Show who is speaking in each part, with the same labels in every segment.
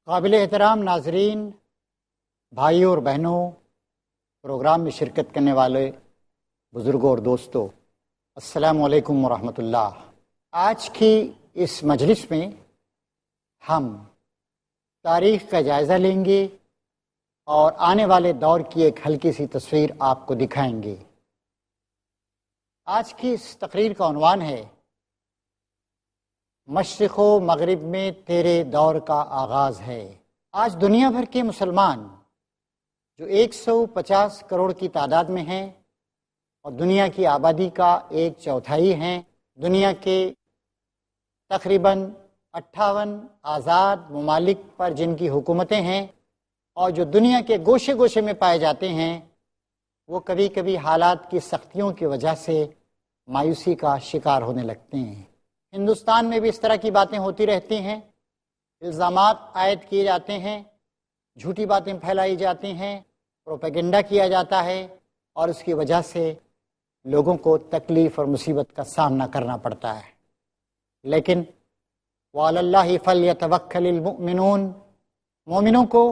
Speaker 1: قابل احترام ناظرین، بھائیوں اور بہنوں، پروگرام میں شرکت کرنے والے بزرگوں اور دوستوں، السلام علیکم ورحمۃ اللہ۔ آج کی اس مجلس میں ہم تاریخ کا جائزہ لیں گے اور آنے والے دور کی ایک ہلکی سی تصویر آپ کو دکھائیں گے۔ آج کی اس تقریر کا عنوان ہے مشرق و مغرب میں تیرے دور کا آغاز ہے۔ آج دنیا بھر کے مسلمان جو 150 کروڑ کی تعداد میں ہیں اور دنیا کی آبادی کا 1/4 ہیں، دنیا کے تقریباً 58 آزاد ممالک پر جن کی حکومتیں ہیں اور جو دنیا کے گوشے گوشے میں پائے جاتے ہیں، وہ کبھی کبھی حالات کی سختیوں کی وجہ سے مایوسی کا شکار ہونے لگتے ہیں۔ ہندوستان میں بھی اس طرح کی باتیں ہوتی رہتی ہیں، الزامات عائد کیے جاتے ہیں، جھوٹی باتیں پھیلائی جاتی ہیں، پروپیگنڈا کیا جاتا ہے اور اس کی وجہ سے لوگوں کو تکلیف اور مصیبت کا سامنا کرنا پڑتا ہے۔ لیکن وعلی اللہ فلیتوکل المؤمنون، مومنوں کو،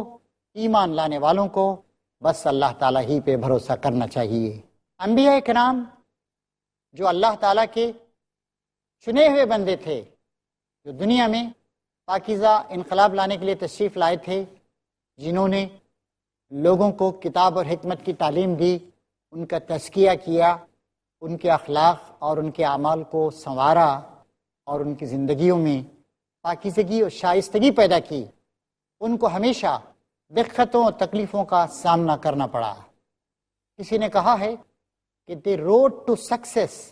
Speaker 1: ایمان لانے والوں کو بس اللہ تعالیٰ ہی پہ بھروسہ کرنا چاہیے۔ انبیاء کرام جو اللہ تعالیٰ کے چنے ہوئے بندے تھے، جو دنیا میں پاکیزہ انقلاب لانے کے لیے تشریف لائے تھے، جنہوں نے لوگوں کو کتاب اور حکمت کی تعلیم دی، ان کا تزکیہ کیا، ان کے اخلاق اور ان کے اعمال کو سنوارا اور ان کی زندگیوں میں پاکیزگی اور شائستگی پیدا کی، ان کو ہمیشہ دقتوں اور تکلیفوں کا سامنا کرنا پڑا۔ کسی نے کہا ہے کہ the road to success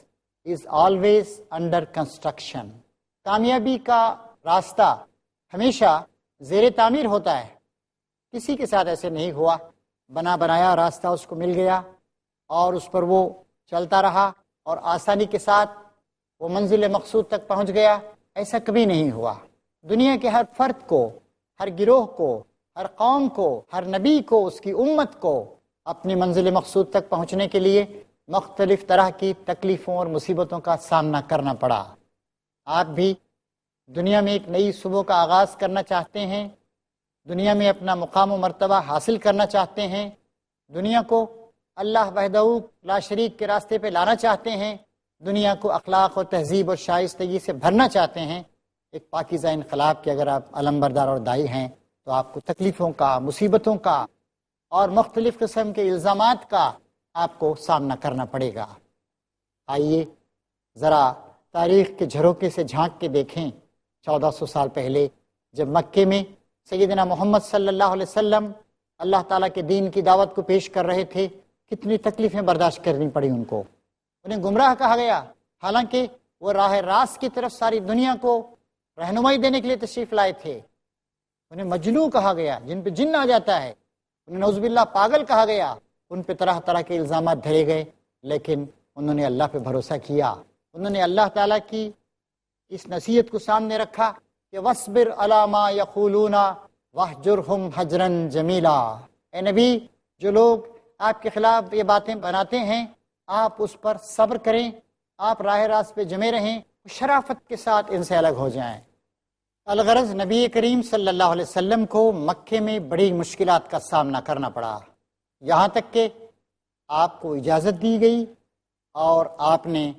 Speaker 1: is always under construction, کامیابی کا راستہ ہمیشہ زیر تعمیر ہوتا ہے۔ کسی کے ساتھ ایسے نہیں ہوا، بنا بنایا راستہ اس کو مل گیا اور اس پر وہ چلتا رہا اور آسانی کے ساتھ وہ منزل مقصود تک پہنچ گیا، ایسا کبھی نہیں ہوا۔ دنیا کے ہر فرد کو، ہر گروہ کو، ہر قوم کو، ہر نبی کو، اس کی امت کو اپنی منزل مقصود تک پہنچنے کے لیے مختلف طرح کی تکلیفوں اور مصیبتوں کا سامنا کرنا پڑا۔ آپ بھی دنیا میں ایک نئی صبح کا آغاز کرنا چاہتے ہیں، دنیا میں اپنا مقام و مرتبہ حاصل کرنا چاہتے ہیں، دنیا کو اللہ وحدہ لا شریک کے راستے پہ لانا چاہتے ہیں، دنیا کو اخلاق و تہذیب اور شائستگی سے بھرنا چاہتے ہیں۔ ایک پاکیزہ انقلاب کے اگر آپ علمبردار اور داعی ہیں تو آپ کو تکلیفوں کا، مصیبتوں کا اور مختلف قسم کے الزامات کا آپ کو سامنا کرنا پڑے گا۔ آئیے ذرا تاریخ کے جھروکے سے جھانک کے دیکھیں 1400 سال پہلے جب مکے میں سیدنا محمد صلی اللہ علیہ وسلم اللہ تعالیٰ کے دین کی دعوت کو پیش کر رہے تھے، کتنی تکلیفیں برداشت کرنی پڑی ان کو۔ انہیں گمراہ کہا گیا، حالانکہ وہ راہ راست کی طرف ساری دنیا کو رہنمائی دینے کے لیے تشریف لائے تھے۔ انہیں مجنون کہا گیا، جن پہ جن آ جاتا ہے، انہیں نعوذ باللہ پاگل کہا گیا، ان پہ طرح طرح کے الزامات دھرے گئے، لیکن انہوں نے اللہ پہ بھروسہ کیا۔ انہوں نے اللہ تعالیٰ کی اس نصیحت کو سامنے رکھا کہ وَاصْبِرْ عَلَىٰ مَا يَقُولُونَ وَاهْجُرْهُمْ هَجْرًا جَمِيلًا، اے نبی، جو لوگ آپ کے خلاف یہ باتیں بناتے ہیں آپ اس پر صبر کریں، آپ راہ راست پہ جمے رہیں، شرافت کے ساتھ ان سے الگ ہو جائیں۔ الغرض نبی کریم صلی اللہ علیہ وسلم کو مکے میں بڑی مشکلات کا سامنا کرنا پڑا، یہاں تک کہ آپ کو اجازت دی گئی اور آپ نے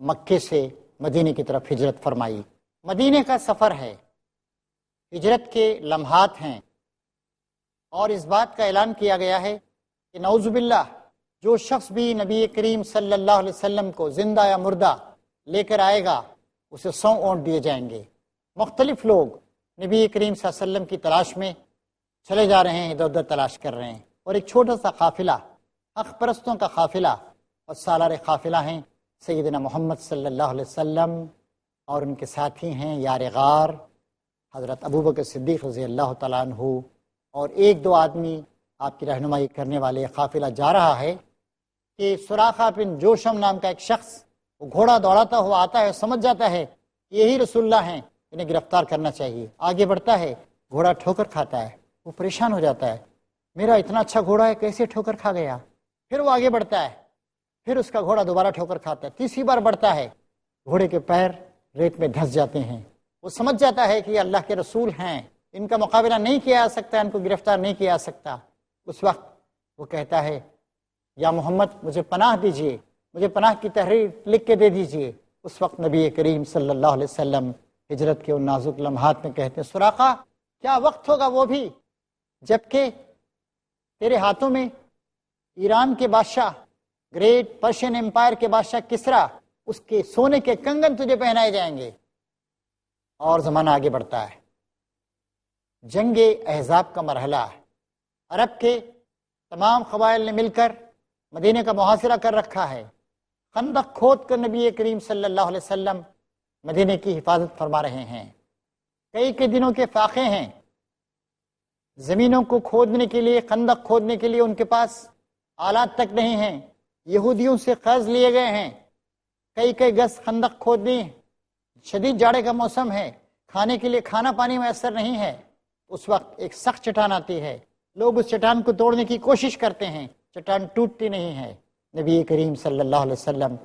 Speaker 1: مکے سے مدینے کی طرف ہجرت فرمائی۔ مدینے کا سفر ہے، ہجرت کے لمحات ہیں، اور اس بات کا اعلان کیا گیا ہے کہ نعوذ باللہ جو شخص بھی نبی کریم صلی اللہ علیہ وسلم کو زندہ یا مردہ لے کر آئے گا اسے 100 اونٹ دیے جائیں گے۔ مختلف لوگ نبی کریم صلی اللہ علیہ وسلم کی تلاش میں چلے جا رہے ہیں، ادھر ادھر تلاش کر رہے ہیں، اور ایک چھوٹا سا قافلہ، حق پرستوں کا قافلہ اور سالار قافلہ ہیں سیدنا محمد صلی اللہ علیہ وسلم اور ان کے ساتھی ہیں یار غار حضرت ابوبکر صدیق رضی اللہ تعالیٰ عنہ، اور ایک دو آدمی آپ کی رہنمائی کرنے والے۔ قافلہ جا رہا ہے کہ سراقہ بن جوشم نام کا ایک شخص، وہ گھوڑا دوڑاتا ہوا آتا ہے، سمجھ جاتا ہے یہی رسول اللہ ہیں، انہیں گرفتار کرنا چاہیے۔ آگے بڑھتا ہے، گھوڑا ٹھوکر کھاتا ہے، وہ پریشان ہو جاتا ہے، میرا اتنا اچھا گھوڑا ہے کیسے ٹھوکر کھا گیا؟ پھر وہ آگے بڑھتا ہے، پھر اس کا گھوڑا دوبارہ ٹھوکر کھاتا ہے، تیسری بار بڑھتا ہے، گھوڑے کے پیر ریت میں دھس جاتے ہیں۔ وہ سمجھ جاتا ہے کہ یہ اللہ کے رسول ہیں، ان کا مقابلہ نہیں کیا جا سکتا، ان کو گرفتار نہیں کیا جا سکتا، اس وقت وہ کہتا ہے یا محمد مجھے پناہ دیجئے، مجھے پناہ کی تحریر لکھ کے دے دیجئے۔ اس وقت نبی کریم صلی اللہ علیہ وسلم ہجرت کے ان نازک لمحات میں کہتے ہیں سراقہ کیا وقت ہوگا وہ بھی جبکہ تیرے ہاتھوں میں ایران کے بادشاہ، گریٹ پرشین امپائر کے بادشاہ کسرا، اس کے سونے کے کنگن تجھے پہنائے جائیں گے۔ اور زمانہ آگے بڑھتا ہے، جنگ احزاب کا مرحلہ ہے، عرب کے تمام قبائل نے مل کر مدینے کا محاصرہ کر رکھا ہے، خندق کھود کر نبی کریم صلی اللہ علیہ وسلم مدینے کی حفاظت فرما رہے ہیں، کئی دنوں کے فاقے ہیں، زمینوں کو کھودنے کے لیے، خندق کھودنے کے لیے ان کے پاس آلات تک نہیں ہیں، یہودیوں سے قرض لیے گئے ہیں، کئی گز خندق کھودنی، شدید جاڑے کا موسم ہے، کھانے کے لیے کھانا پانی میسر نہیں ہے، اس وقت ایک سخت چٹان آتی ہے، لوگ اس چٹان کو توڑنے کی کوشش کرتے ہیں، چٹان ٹوٹتی نہیں ہے، نبی کریم صلی اللہ علیہ وسلم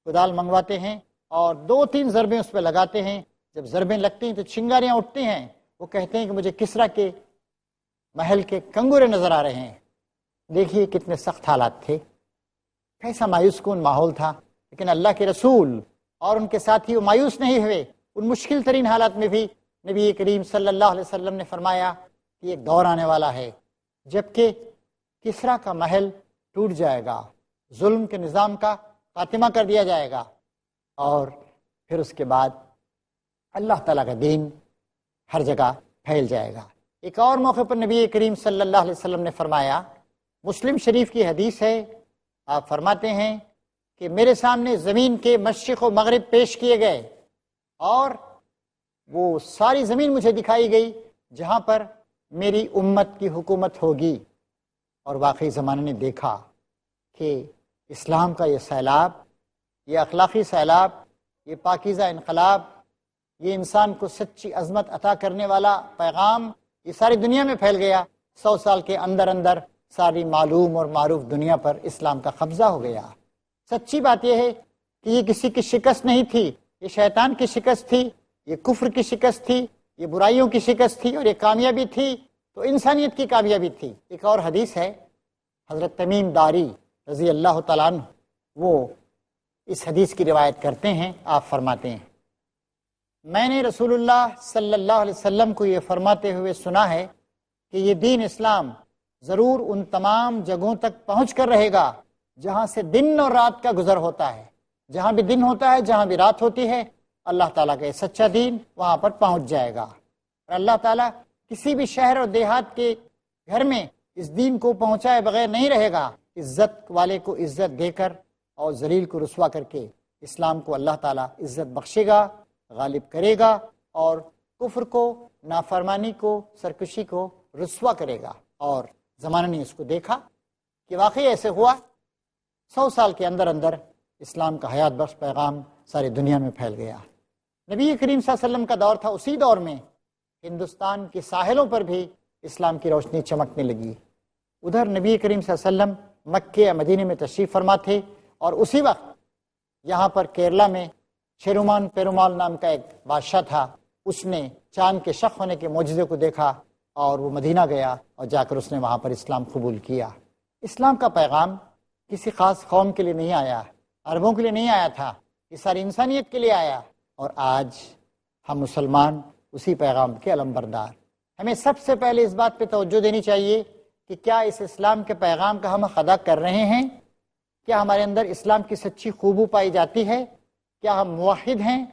Speaker 1: کدال منگواتے ہیں اور 2-3 ضربیں اس پہ لگاتے ہیں، جب ضربیں لگتی ہیں تو چنگاریاں اٹھتی ہیں، وہ کہتے ہیں کہ مجھے کسرا کے محل کے کنگورے نظر آ رہے ہیں۔ دیکھیے کتنے سخت حالات تھے، کیسا مایوس کن ماحول تھا، لیکن اللہ کے رسول اور ان کے ساتھی وہ مایوس نہیں ہوئے، ان مشکل ترین حالات میں بھی نبی کریم صلی اللہ علیہ وسلم نے فرمایا کہ ایک دور آنے والا ہے جبکہ کسرا کا محل ٹوٹ جائے گا، ظلم کے نظام کا خاتمہ کر دیا جائے گا، اور پھر اس کے بعد اللہ تعالیٰ کا دین ہر جگہ پھیل جائے گا۔ ایک اور موقع پر نبی کریم صلی اللہ علیہ وسلم نے فرمایا، مسلم شریف کی حدیث ہے، آپ فرماتے ہیں کہ میرے سامنے زمین کے مشرق و مغرب پیش کیے گئے اور وہ ساری زمین مجھے دکھائی گئی جہاں پر میری امت کی حکومت ہوگی، اور واقعی زمانے نے دیکھا کہ اسلام کا یہ سیلاب، یہ اخلاقی سیلاب، یہ پاکیزہ انقلاب، یہ انسان کو سچی عظمت عطا کرنے والا پیغام یہ ساری دنیا میں پھیل گیا۔ 100 سال کے اندر اندر ساری معلوم اور معروف دنیا پر اسلام کا قبضہ ہو گیا۔ سچی بات یہ ہے کہ یہ کسی کی شکست نہیں تھی، یہ شیطان کی شکست تھی، یہ کفر کی شکست تھی، یہ برائیوں کی شکست تھی، اور یہ کامیابی تھی تو انسانیت کی کامیابی تھی۔ ایک اور حدیث ہے، حضرت تمیم داری رضی اللہ تعالیٰ عنہ وہ اس حدیث کی روایت کرتے ہیں، آپ فرماتے ہیں میں نے رسول اللہ صلی اللہ علیہ وسلم کو یہ فرماتے ہوئے سنا ہے کہ یہ دین اسلام ضرور ان تمام جگہوں تک پہنچ کر رہے گا جہاں سے دن اور رات کا گزر ہوتا ہے، جہاں بھی دن ہوتا ہے، جہاں بھی رات ہوتی ہے، اللہ تعالیٰ کا یہ سچا دین وہاں پر پہنچ جائے گا، اور اللہ تعالیٰ کسی بھی شہر اور دیہات کے گھر میں اس دین کو پہنچائے بغیر نہیں رہے گا۔ عزت والے کو عزت دے کر اور ذلیل کو رسوا کر کے اسلام کو اللہ تعالیٰ عزت بخشے گا، غالب کرے گا، اور کفر کو، نافرمانی کو، سرکشی کو رسوا کرے گا۔ اور زمانہ نے اس کو دیکھا کہ واقعی ایسے ہوا، 100 سال کے اندر اندر اسلام کا حیات بخش پیغام ساری دنیا میں پھیل گیا۔ نبی کریم صلی اللہ علیہ وسلم کا دور تھا، اسی دور میں ہندوستان کے ساحلوں پر بھی اسلام کی روشنی چمکنے لگی۔ ادھر نبی کریم صلی اللہ علیہ وسلم مکے یا مدینے میں تشریف فرما تھے، اور اسی وقت یہاں پر کیرلا میں شیرومان پیرومال نام کا ایک بادشاہ تھا، اس نے چاند کے شق ہونے کے معجزے کو دیکھا اور وہ مدینہ گیا اور جا کر اس نے وہاں پر اسلام قبول کیا۔ اسلام کا پیغام کسی خاص قوم کے لیے نہیں آیا، عربوں کے لیے نہیں آیا تھا، یہ ساری انسانیت کے لیے آیا، اور آج ہم مسلمان اسی پیغام کے علمبردار۔ ہمیں سب سے پہلے اس بات پہ توجہ دینی چاہیے کہ کیا اس اسلام کے پیغام کا ہم حق ادا کر رہے ہیں؟ کیا ہمارے اندر اسلام کی سچی خوبو پائی جاتی ہے؟ کیا ہم موحد ہیں؟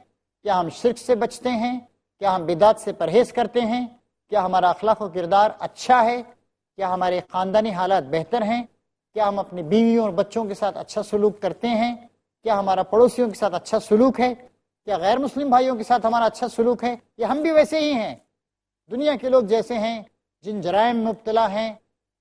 Speaker 1: کیا ہم شرک سے بچتے ہیں؟ کیا ہم بدعت سے پرہیز کرتے ہیں؟ کیا ہمارا اخلاق و کردار اچھا ہے؟ کیا ہمارے خاندانی حالات بہتر ہیں؟ کیا ہم اپنی بیویوں اور بچوں کے ساتھ اچھا سلوک کرتے ہیں؟ کیا ہمارا پڑوسیوں کے ساتھ اچھا سلوک ہے؟ کیا غیر مسلم بھائیوں کے ساتھ ہمارا اچھا سلوک ہے؟ یا ہم بھی ویسے ہی ہیں، دنیا کے لوگ جیسے ہیں، جن جرائم میں مبتلا ہیں،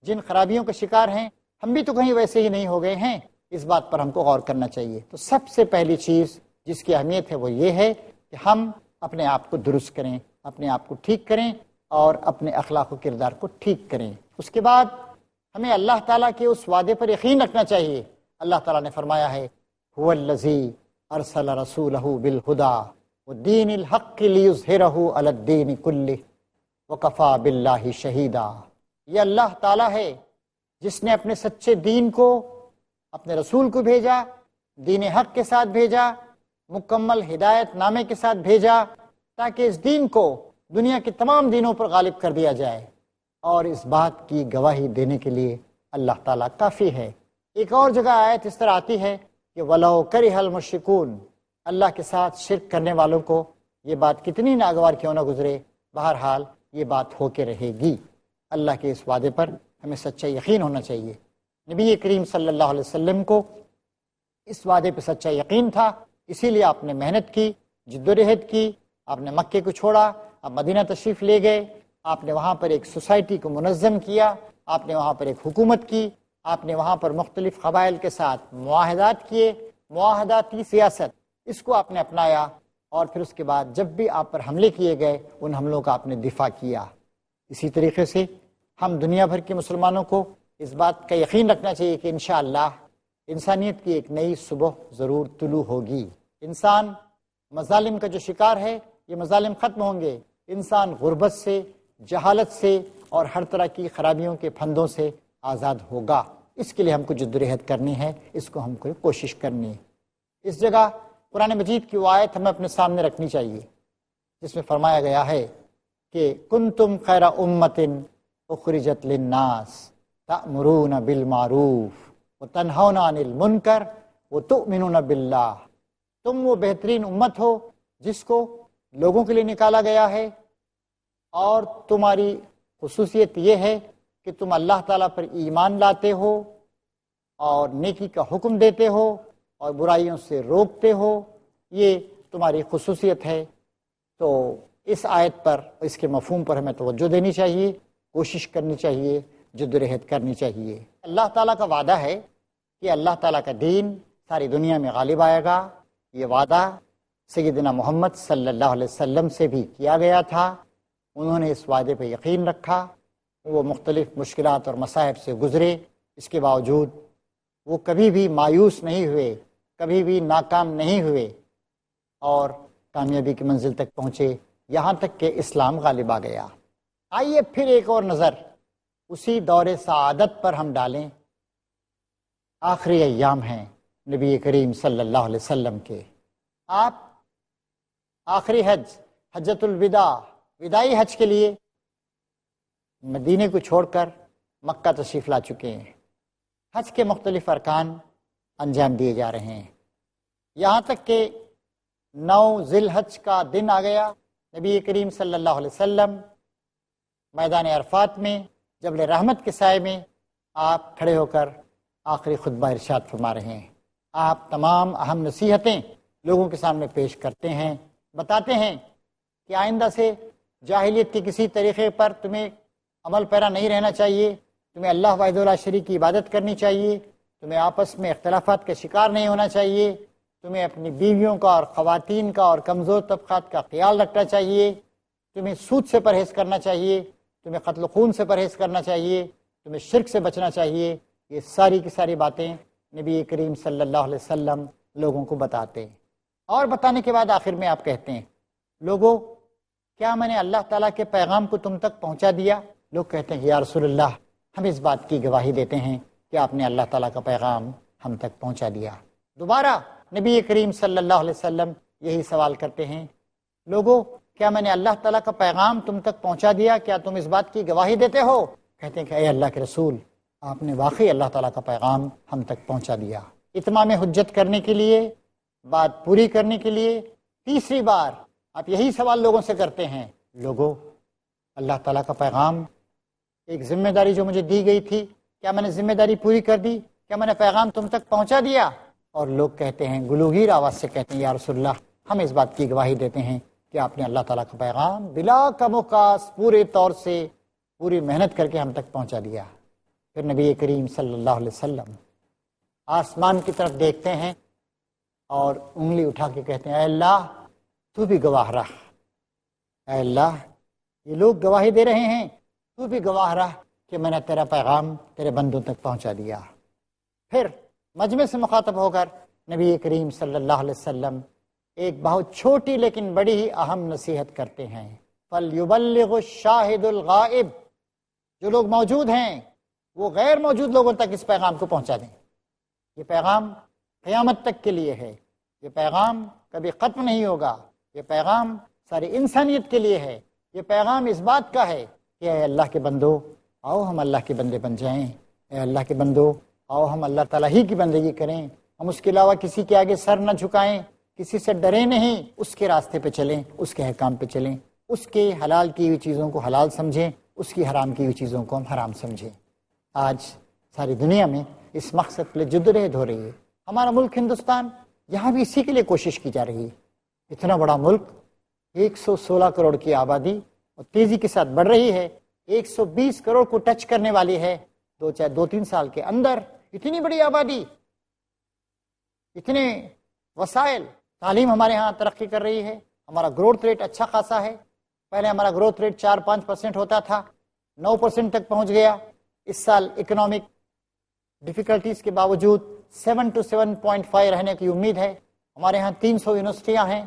Speaker 1: جن خرابیوں کا شکار ہیں، ہم بھی تو کہیں ویسے ہی نہیں ہو گئے ہیں؟ اس بات پر ہم کو غور کرنا چاہیے۔ تو سب سے پہلی چیز جس کی اہمیت ہے وہ یہ ہے کہ ہم اپنے آپ کو درست کریں، اپنے آپ کو ٹھیک کریں اور اپنے اخلاق و کردار کو ٹھیک کریں۔ اس کے بعد ہمیں اللہ تعالیٰ کے اس وعدے پر یقین رکھنا چاہیے۔ اللہ تعالیٰ نے فرمایا ہے هو الذی ارسل رسولہ بالہدی والدین الحق لیظہرہ علی الدین کلہ وَكَفَى بِاللَّهِ شَهِيدًا۔ یہ اللہ تعالیٰ ہے جس نے اپنے سچے دین کو، اپنے رسول کو بھیجا، دین حق کے ساتھ بھیجا، مکمل ہدایت نامے کے ساتھ بھیجا، تاکہ اس دین کو دنیا کے تمام دینوں پر غالب کر دیا جائے، اور اس بات کی گواہی دینے کے لیے اللہ تعالیٰ کافی ہے۔ ایک اور جگہ آیت اس طرح آتی ہے کہ وَلَوْ كَرِهَ الْمُشْرِكُونَ، اللہ کے ساتھ شرک کرنے والوں کو یہ بات کتنی ناگوار کیوں نہ گزرے، بہرحال یہ بات ہو کے رہے گی۔ اللہ کے اس وعدے پر ہمیں سچا یقین ہونا چاہیے۔ نبی کریم صلی اللہ علیہ وسلم کو اس وعدے پہ سچا یقین تھا، اسی لیے آپ نے محنت کی، جدوجہد کی، آپ نے مکے کو چھوڑا، آپ مدینہ تشریف لے گئے، آپ نے وہاں پر ایک سوسائٹی کو منظم کیا، آپ نے وہاں پر ایک حکومت کی، آپ نے وہاں پر مختلف قبائل کے ساتھ معاہدات کیے، معاہداتی سیاست، اس کو آپ نے اپنایا، اور پھر اس کے بعد جب بھی آپ پر حملے کیے گئے ان حملوں کا آپ نے دفاع کیا۔ اسی طریقے سے ہم دنیا بھر کے مسلمانوں کو اس بات کا یقین رکھنا چاہیے کہ انشاءاللہ انسانیت کی ایک نئی صبح ضرور طلوع ہوگی۔ انسان مظالم کا جو شکار ہے، یہ مظالم ختم ہوں گے، انسان غربت سے، جہالت سے اور ہر طرح کی خرابیوں کے پھندوں سے آزاد ہوگا۔ اس کے لیے ہم کو جدوجہد کرنی ہے، اس کو ہم کو کوشش کرنی ہے۔ اس جگہ قرآن مجید کی وہ آیت ہمیں اپنے سامنے رکھنی چاہیے جس میں فرمایا گیا ہے کہ کنتم خیر امۃ اخرجت للناس تأمرون بالمعروف وتنہون عن المنکر وتؤمنون باللہ، تم وہ بہترین امت ہو جس کو لوگوں کے لیے نکالا گیا ہے، اور تمہاری خصوصیت یہ ہے کہ تم اللہ تعالیٰ پر ایمان لاتے ہو اور نیکی کا حکم دیتے ہو اور برائیوں سے روکتے ہو، یہ تمہاری خصوصیت ہے۔ تو اس آیت پر، اس کے مفہوم پر ہمیں توجہ دینی چاہیے، کوشش کرنی چاہیے، جدوجہد کرنی چاہیے۔ اللہ تعالیٰ کا وعدہ ہے کہ اللہ تعالیٰ کا دین ساری دنیا میں غالب آئے گا۔ یہ وعدہ سیدنا محمد صلی اللہ علیہ وسلم سے بھی کیا گیا تھا، انہوں نے اس وعدے پہ یقین رکھا، وہ مختلف مشکلات اور مصائب سے گزرے، اس کے باوجود وہ کبھی بھی مایوس نہیں ہوئے، کبھی بھی ناکام نہیں ہوئے، اور کامیابی کی منزل تک پہنچے، یہاں تک کہ اسلام غالب آ گیا۔ آئیے پھر ایک اور نظر اسی دور سعادت پر ہم ڈالیں۔ آخری ایام ہیں نبی کریم صلی اللہ علیہ وسلم کے، آپ آخری حجۃ الوداع، وداعی حج کے لیے مدینے کو چھوڑ کر مکہ تشریف لا چکے ہیں۔ حج کے مختلف ارکان انجام دیے جا رہے ہیں، یہاں تک کہ 9 ذی الحج کا دن آ گیا۔ نبی کریم صلی اللہ علیہ وسلم میدان عرفات میں جبل رحمت کے سائے میں آپ کھڑے ہو کر آخری خطبہ ارشاد فرما رہے ہیں۔ آپ تمام اہم نصیحتیں لوگوں کے سامنے پیش کرتے ہیں، بتاتے ہیں کہ آئندہ سے جاہلیت کے کسی طریقے پر تمہیں عمل پیرا نہیں رہنا چاہیے، تمہیں اللہ وحدہ لا شریک کی عبادت کرنی چاہیے، تمہیں آپس میں اختلافات کا شکار نہیں ہونا چاہیے، تمہیں اپنی بیویوں کا اور خواتین کا اور کمزور طبقات کا خیال رکھنا چاہیے، تمہیں سود سے پرہیز کرنا چاہیے، تمہیں قتل خون سے پرہیز کرنا چاہیے، تمہیں شرک سے بچنا چاہیے۔ یہ ساری کی ساری باتیں نبی کریم صلی اللہ علیہ وسلم لوگوں کو بتاتے ہیں، اور بتانے کے بعد آخر میں آپ کہتے ہیں لوگوں کیا میں نے اللہ تعالیٰ کے پیغام کو تم تک پہنچا دیا؟ لوگ کہتے ہیں کہ یا رسول اللہ ہم اس بات کی گواہی دیتے ہیں کہ آپ نے اللہ تعالیٰ کا پیغام ہم تک پہنچا دیا۔ دوبارہ نبی کریم صلی اللہ علیہ وسلم یہی سوال کرتے ہیں لوگوں کیا میں نے اللہ تعالیٰ کا پیغام تم تک پہنچا دیا؟ کیا تم اس بات کی گواہی دیتے ہو؟ کہتے ہیں کہ اے اللہ کے رسول آپ نے واقعی اللہ تعالیٰ کا پیغام ہم تک پہنچا دیا۔ اتمام حجت کرنے کے لیے، بات پوری کرنے کے لیے تیسری بار آپ یہی سوال لوگوں سے کرتے ہیں لوگوں اللہ تعالیٰ کا پیغام، ایک ذمہ داری جو مجھے دی گئی تھی، کیا میں نے ذمہ داری پوری کر دی؟ کیا میں نے پیغام تم تک پہنچا دیا؟ اور لوگ کہتے ہیں گلوگیر آواز سے کہتے ہیں یا رسول اللہ ہم اس بات کی گواہی دیتے ہیں کہ آپ نے اللہ تعالیٰ کا پیغام بلا کم و کاس پورے طور سے پوری محنت کر کے ہم تک پہنچا دیا۔ پھر نبی کریم صلی اللہ علیہ وسلم آسمان کی طرف دیکھتے ہیں اور انگلی اٹھا کے کہتے ہیں اے اللہ تو بھی گواہ رہ، اے اللہ یہ لوگ گواہی دے رہے ہیں تو بھی گواہ رہ کہ میں نے تیرا پیغام تیرے بندوں تک پہنچا دیا۔ پھر مجمع سے مخاطب ہو کر نبی کریم صلی اللہ علیہ وسلم ایک بہت چھوٹی لیکن بڑی ہی اہم نصیحت کرتے ہیں۔ فَلْيُبَلِّغُ الشَّاهِدُ الْغَائِبُ، جو لوگ موجود ہیں وہ غیر موجود لوگوں تک اس پیغام کو پہنچا دیں۔ یہ پیغام قیامت تک کے لیے ہے، یہ پیغام کبھی ختم نہیں ہوگا، یہ پیغام ساری انسانیت کے لیے ہے، یہ پیغام اس بات کا ہے کہ اے اللہ کے بندو آؤ ہم اللہ کے بندے بن جائیں، اے اللہ کے بندو آؤ ہم اللہ تعالیٰ ہی کی بندگی کریں، ہم اس کے علاوہ کسی کے آگے سر نہ جھکائیں، کسی سے ڈرے نہیں، اس کے راستے پہ چلیں، اس کے احکام پہ چلیں، اس کے حلال کی ہوئی چیزوں کو حلال سمجھیں، اس کی حرام کی ہوئی چیزوں کو ہم حرام سمجھیں۔ آج ساری دنیا میں اس مقصد کے لیے جدوجہد ہو رہی ہے۔ ہمارا ملک ہندوستان، یہاں بھی اسی کے لیے کوشش کی جا رہی ہے۔ اتنا بڑا ملک، 116 کروڑ کی آبادی اور تیزی کے ساتھ بڑھ رہی ہے، 120 کروڑ کو ٹچ کرنے والی ہے دو تین سال کے اندر۔ اتنی بڑی آبادی، اتنے وسائل، تعلیم ہمارے ہاں ترقی کر رہی ہے، ہمارا گروتھ ریٹ اچھا خاصا ہے۔ پہلے ہمارا گروتھ ریٹ 4-5% ہوتا تھا، 9% تک پہنچ گیا۔ اس سال اکنامک ڈیفیکلٹیز کے باوجود 7 to 7.5 رہنے کی امید ہے۔ ہمارے ہاں 300 یونیورسٹیاں ہیں،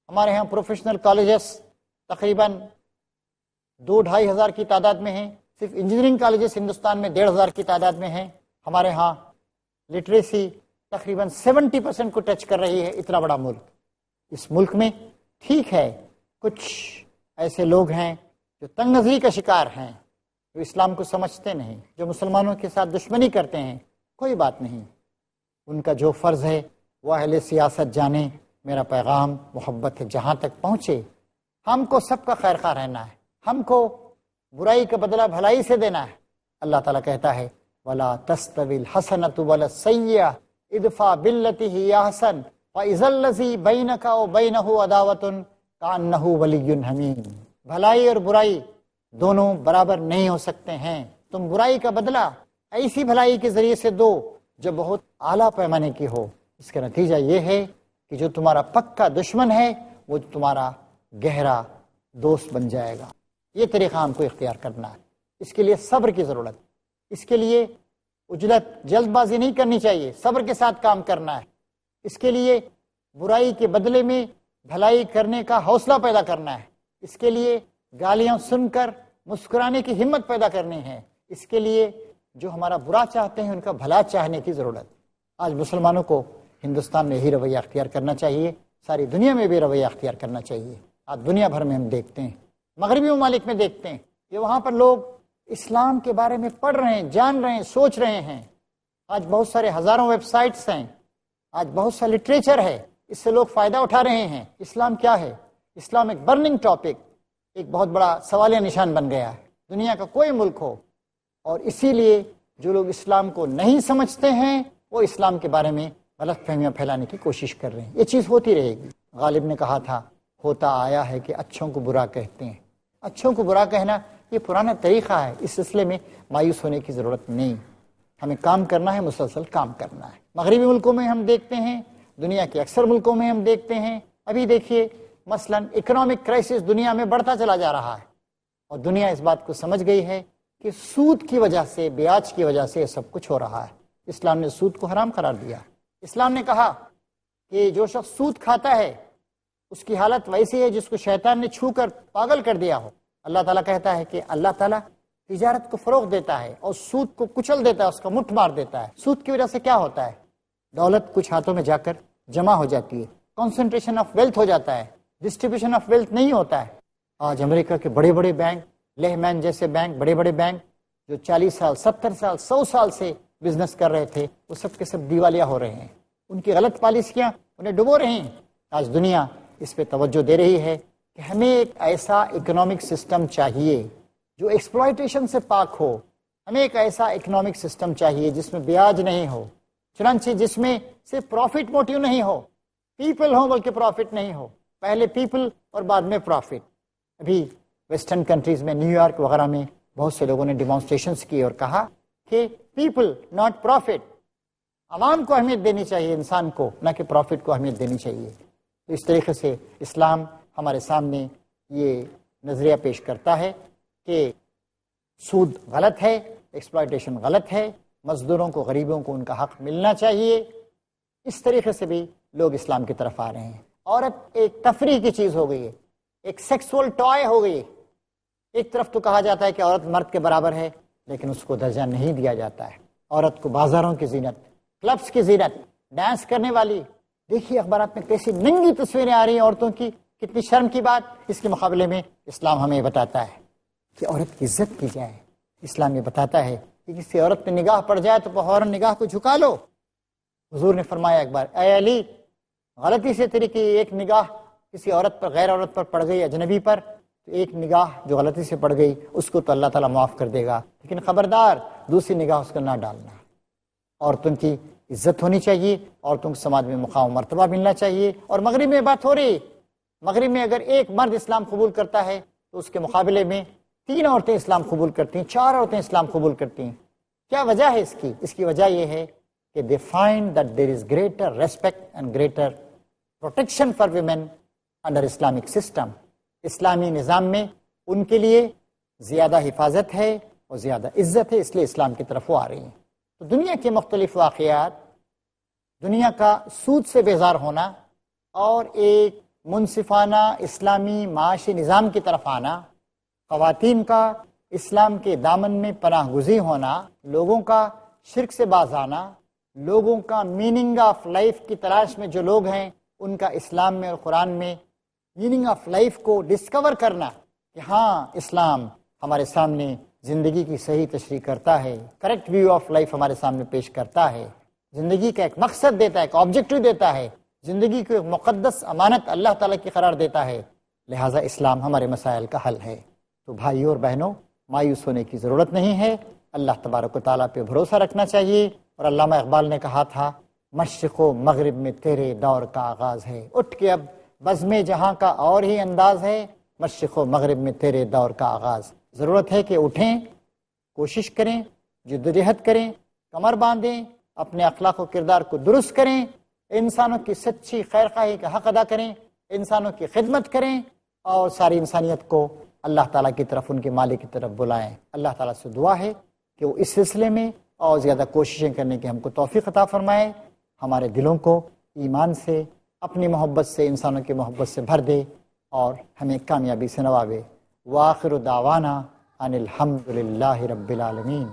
Speaker 1: ہمارے ہاں پروفیشنل کالجز تقریباً 2-2.5 ہزار کی تعداد میں ہیں، صرف انجینئرنگ کالجز ہندوستان میں 1,500 کی تعداد میں ہیں۔ ہمارے ہاں لٹریسی تقریباً 70% کو ٹچ کر رہی ہے۔ اتنا بڑا ملک، اس ملک میں ٹھیک ہے کچھ ایسے لوگ ہیں جو تنگ نظری کا شکار ہیں، جو اسلام کو سمجھتے نہیں، جو مسلمانوں کے ساتھ دشمنی کرتے ہیں۔ کوئی بات نہیں، ان کا جو فرض ہے وہ اہل سیاست جانے، میرا پیغام محبت ہے جہاں تک پہنچے۔ ہم کو سب کا خیر خواہ رہنا ہے، ہم کو برائی کا بدلہ بھلائی سے دینا ہے۔ اللہ تعالیٰ کہتا ہے وَلَا تَسْتَوِي الْحَسَنَةُ وَلَا السَّيِّئَةُ ادْفَعْ بِالَّتِي هِيَ أَحْسَنُ فَإِذَا الَّذِي بَيْنَكَ وَبَيْنَهُ عَدَاوَةٌ كَأَنَّهُ وَلِيٌّ حَمِيمٌ۔ بھلائی اور برائی دونوں برابر نہیں ہو سکتے ہیں۔ تم برائی کا بدلہ ایسی بھلائی کے ذریعے سے دو جو بہت اعلیٰ پیمانے کی ہو۔ اس کا نتیجہ یہ ہے کہ جو تمہارا پکا دشمن ہے وہ تمہارا گہرا دوست بن جائے گا۔ یہ طریقہ ہم کو اختیار کرنا ہے۔ اس کے لیے صبر کی ضرورت، اس کے لیے عجلت، جلد بازی نہیں کرنی چاہیے، صبر کے ساتھ کام کرنا ہے۔ اس کے لیے برائی کے بدلے میں بھلائی کرنے کا حوصلہ پیدا کرنا ہے۔ اس کے لیے گالیاں سن کر مسکرانے کی ہمت پیدا کرنی ہے۔ اس کے لیے جو ہمارا برا چاہتے ہیں ان کا بھلا چاہنے کی ضرورت۔ آج مسلمانوں کو ہندوستان میں یہی رویہ اختیار کرنا چاہیے، ساری دنیا میں بھی رویہ اختیار کرنا چاہیے۔ آج دنیا بھر میں ہم دیکھتے ہیں، مغربی ممالک میں دیکھتے ہیں کہ وہاں پر لوگ اسلام کے بارے میں پڑھ رہے ہیں، جان رہے ہیں، سوچ رہے ہیں۔ آج بہت سارے ہزاروں ویب سائٹس ہیں، آج بہت سا لٹریچر ہے، اس سے لوگ فائدہ اٹھا رہے ہیں۔ اسلام کیا ہے؟ اسلام ایک برننگ ٹاپک، ایک بہت بڑا سوالیہ نشان بن گیا ہے، دنیا کا کوئی ملک ہو۔ اور اسی لیے جو لوگ اسلام کو نہیں سمجھتے ہیں وہ اسلام کے بارے میں غلط فہمیاں پھیلانے کی کوشش کر رہے ہیں۔ یہ چیز ہوتی رہے گی۔ غالب نے کہا تھا ہوتا آیا ہے کہ اچھوں کو برا کہتے ہیں۔ اچھوں کو برا کہنا یہ پرانا طریقہ ہے، اس سلسلے میں مایوس ہونے کی ضرورت نہیں۔ ہمیں کام کرنا ہے، مسلسل کام کرنا ہے۔ مغربی ملکوں میں ہم دیکھتے ہیں، دنیا کے اکثر ملکوں میں ہم دیکھتے ہیں، ابھی دیکھیے مثلا اکنامک کرائسس دنیا میں بڑھتا چلا جا رہا ہے، اور دنیا اس بات کو سمجھ گئی ہے کہ سود کی وجہ سے، بیاج کی وجہ سے سب کچھ ہو رہا ہے۔ اسلام نے سود کو حرام قرار دیا۔ اسلام نے کہا کہ جو شخص سود کھاتا ہے اس کی حالت ویسی ہے جس کو شیطان نے چھو کر پاگل کر دیا ہو۔ اللہ تعالیٰ کہتا ہے کہ اللہ تعالیٰ تجارت کو فروغ دیتا ہے اور سود کو کچل دیتا ہے، اس کا مٹھ مار دیتا ہے۔ سود کی وجہ سے کیا ہوتا ہے؟ دولت کچھ ہاتھوں میں جا کر جمع ہو جاتی ہے، کنسنٹریشن آف ویلتھ ہو جاتا ہے، ڈسٹریبیوشن آف ویلتھ نہیں ہوتا ہے۔ آج امریکہ کے بڑے بڑے بینک، لیہمین جیسے بینک، بڑے بڑے بینک جو 40 سال 70 سال 100 سال سے بزنس کر رہے تھے وہ سب کے سب دیوالیہ ہو رہے ہیں۔ ان کی غلط پالیسیاں انہیں ڈبو رہی ہیں۔ آج دنیا اس پہ توجہ دے رہی ہے کہ ہمیں ایک ایسا اکنامک سسٹم چاہیے جو ایکسپلائٹیشن سے پاک ہو۔ ہمیں ایک ایسا اکنامک سسٹم چاہیے جس میں بیاج نہیں ہو، چنانچہ جس میں صرف پروفٹ موٹیو نہیں ہو، پیپل ہو بلکہ پروفٹ نہیں ہو، پہلے پیپل اور بعد میں پروفٹ۔ ابھی ویسٹرن کنٹریز میں، نیو یارک وغیرہ میں بہت سے لوگوں نے ڈیمانسٹریشنز کی اور کہا کہ پیپل ناٹ پروفٹ، عوام کو اہمیت دینی چاہیے، انسان کو، نہ کہ پروفٹ کو اہمیت دینی چاہیے۔ تو اس طریقے سے اسلام ہمارے سامنے یہ نظریہ پیش کرتا ہے کہ سود غلط ہے، ایکسپلائٹیشن غلط ہے، مزدوروں کو، غریبوں کو ان کا حق ملنا چاہیے۔ اس طریقے سے بھی لوگ اسلام کی طرف آ رہے ہیں۔ عورت ایک تفریح کی چیز ہو گئی ہے، ایک سیکسول ٹوائے ہو گئی. ایک طرف تو کہا جاتا ہے کہ عورت مرد کے برابر ہے، لیکن اس کو درجہ نہیں دیا جاتا ہے. عورت کو بازاروں کی زینت، کلبس کی زینت، ڈانس کرنے والی، دیکھیے اخبارات میں کیسی ننگی تصویریں آ رہی ہیں عورتوں کی، کتنی شرم کی بات. اس کے مقابلے میں اسلام ہمیں یہ بتاتا ہے کہ عورت کی عزت کی جائے. اسلام یہ بتاتا ہے کہ کسی عورت پہ نگاہ پڑ جائے تو فوراً نگاہ کو جھکا لو. حضور نے فرمایا ایک بار، اے علی، غلطی سے تیری کی ایک نگاہ کسی عورت پر، غیر عورت پر پڑ گئی، اجنبی پر، تو ایک نگاہ جو غلطی سے پڑ گئی اس کو تو اللہ تعالیٰ معاف کر دے گا، لیکن خبردار دوسری نگاہ اس کو نہ ڈالنا. عورتوں کی عزت ہونی چاہیے، عورتوں کو سماج میں مقام و مرتبہ ملنا چاہیے. اور مغرب میں بات ہو رہی، مغرب میں اگر ایک مرد اسلام قبول کرتا ہے تو اس کے مقابلے میں 3 عورتیں اسلام قبول کرتی ہیں، 4 عورتیں اسلام قبول کرتی ہیں. کیا وجہ ہے اس کی؟ اس کی وجہ یہ ہے کہ they find that there is greater respect and greater protection for women under Islamic system. اسلامی نظام میں ان کے لیے زیادہ حفاظت ہے اور زیادہ عزت ہے، اس لیے اسلام کی طرف وہ آ رہی ہیں. تو دنیا کے مختلف واقعات، دنیا کا سود سے بیزار ہونا اور ایک منصفانہ اسلامی معاشی نظام کی طرف آنا، خواتین کا اسلام کے دامن میں پناہ گزین ہونا، لوگوں کا شرک سے باز آنا، لوگوں کا میننگ آف لائف کی تلاش میں جو لوگ ہیں ان کا اسلام میں اور قرآن میں میننگ آف لائف کو ڈسکور کرنا کہ ہاں اسلام ہمارے سامنے زندگی کی صحیح تشریح کرتا ہے، کریکٹ ویو آف لائف ہمارے سامنے پیش کرتا ہے، زندگی کا ایک مقصد دیتا ہے، ایک آبجیکٹو دیتا ہے، زندگی کو ایک مقدس امانت اللہ تعالیٰ کی قرار دیتا ہے. لہٰذا اسلام ہمارے مسائل کا حل ہے. تو بھائیوں اور بہنوں، مایوس ہونے کی ضرورت نہیں ہے، اللہ تبارک و تعالیٰ پہ بھروسہ رکھنا چاہیے. اور علامہ اقبال نے کہا تھا، مشرق و مغرب میں تیرے دور کا آغاز ہے، اٹھ کے اب بزم جہاں کا اور ہی انداز ہے، مشرق و مغرب میں تیرے دور کا آغاز. ضرورت ہے کہ اٹھیں، کوشش کریں، جدوجہد کریں، کمر باندھیں، اپنے اخلاق و کردار کو درست کریں، انسانوں کی سچی خیر خواہی کا حق ادا کریں، انسانوں کی خدمت کریں اور ساری انسانیت کو اللہ تعالیٰ کی طرف، ان کے مالک کی طرف بلائیں. اللہ تعالیٰ سے دعا ہے کہ وہ اس سلسلے میں اور زیادہ کوششیں کرنے کی ہم کو توفیق عطا فرمائے، ہمارے دلوں کو ایمان سے، اپنی محبت سے، انسانوں کی محبت سے بھر دے اور ہمیں کامیابی سے نوازے. وآخر دعوانا ان الحمد للہ رب العالمین.